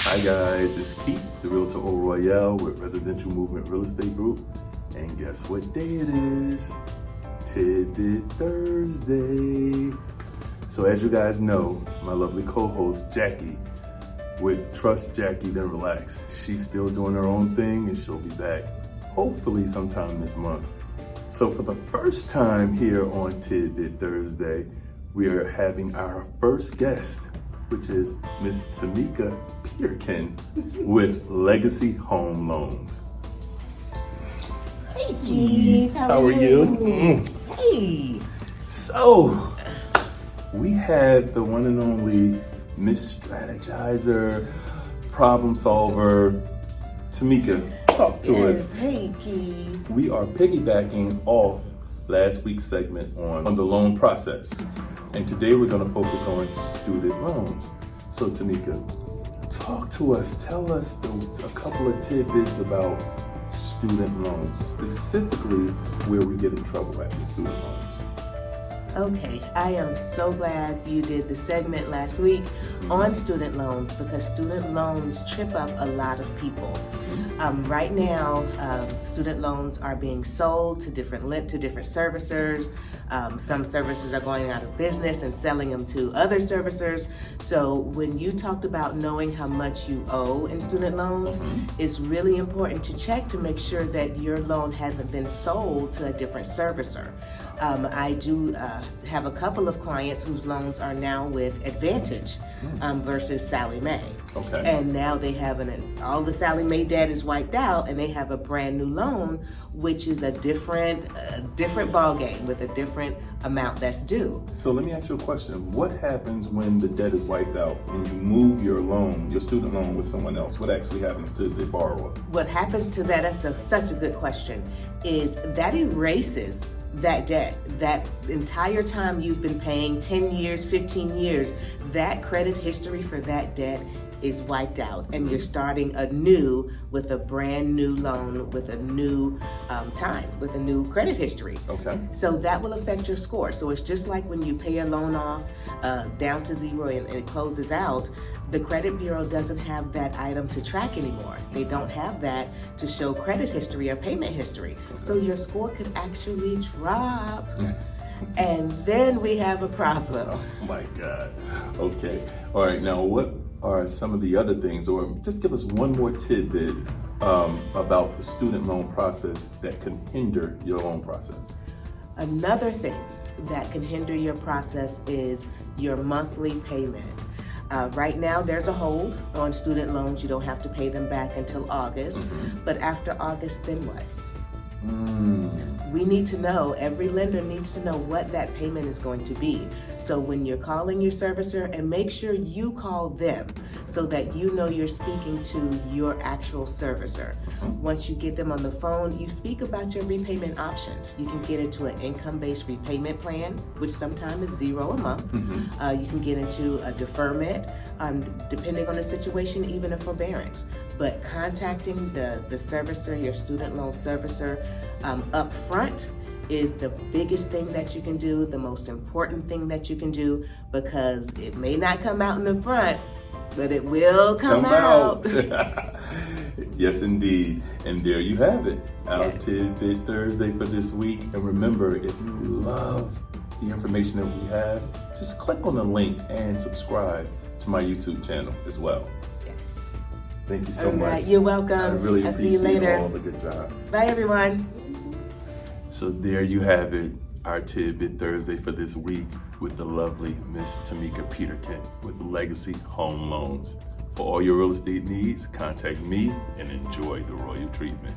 Hi guys, it's Keith, the Realtor Au Royale with Residential Movement Real Estate Group. And guess what day it is? Tidbit Thursday. So as you guys know, my lovely co-host Jackie with Trust Jackie Then Relax. She's still doing her own thing and she'll be back hopefully sometime this month. So for the first time here on Tidbit Thursday, we are having our first guest, which is Miss Tamika Peterkin with Legacy Home Loans. Hey Keith, How are you? Hey. So, we had the one and only Miss Strategizer, problem solver, Tamika. Talk to us. Hey Keith. We are piggybacking off last week's segment on the loan process. And today we're going to focus on student loans. So Tamika, talk to us. Tell us a couple of tidbits about student loans, specifically where we get in trouble at with student loans. Okay, I am so glad you did the segment last week on student loans because student loans trip up a lot of people. Right now, student loans are being sold to different servicers. Some servicers are going out of business and selling them to other servicers. So when you talked about knowing how much you owe in student loans, it's really important to check to make sure that your loan hasn't been sold to a different servicer. I do have a couple of clients whose loans are now with Advantage versus Sallie Mae. Okay. And now they have all the Sallie Mae debt is wiped out and they have a brand new loan, which is a different ball game with a different amount that's due. So let me ask you a question. What happens when the debt is wiped out and you move your loan, your student loan, with someone else? What actually happens to the borrower? What happens to that, such a good question, is that erases that debt. That entire time you've been paying, 10 years, 15 years, that credit history for that debt is wiped out and you're starting anew with a brand new loan with a new with a new credit history. Okay. So that will affect your score. So it's just like when you pay a loan off down to zero and it closes out, the credit bureau doesn't have that item to track anymore. They don't have that to show credit history or payment history. So your score could actually drop. And then we have a problem. Oh my God. Okay. All right. Now, what are some of the other things, or just give us one more tidbit about the student loan process that can hinder your loan process? Another thing that can hinder your process is your monthly payment. Right now, there's a hold on student loans. You don't have to pay them back until August. But after August, then what? We need to know, every lender needs to know what that payment is going to be. So when you're calling your servicer, and make sure you call them so that you know you're speaking to your actual servicer. Once you get them on the phone, you speak about your repayment options. You can get into an income-based repayment plan, which sometimes is $0 a month. You can get into a deferment, depending on the situation, even a forbearance. But contacting the servicer, your student loan servicer, up front is the biggest thing that you can do, the most important thing that you can do, because it may not come out in the front, but it will come out. Yes, indeed. And there you have it, our Tidbit Thursday for this week. And remember, if you love the information that we have, just click on the link and subscribe to my YouTube channel as well. Yes. Thank you so much. Right, you're welcome. I really I'll appreciate see you later. all the good job. Bye, everyone. So there you have it, our Tidbit Thursday for this week with the lovely Miss Tamika Peterkin with Legacy Home Loans. For all your real estate needs, contact me and enjoy the royal treatment.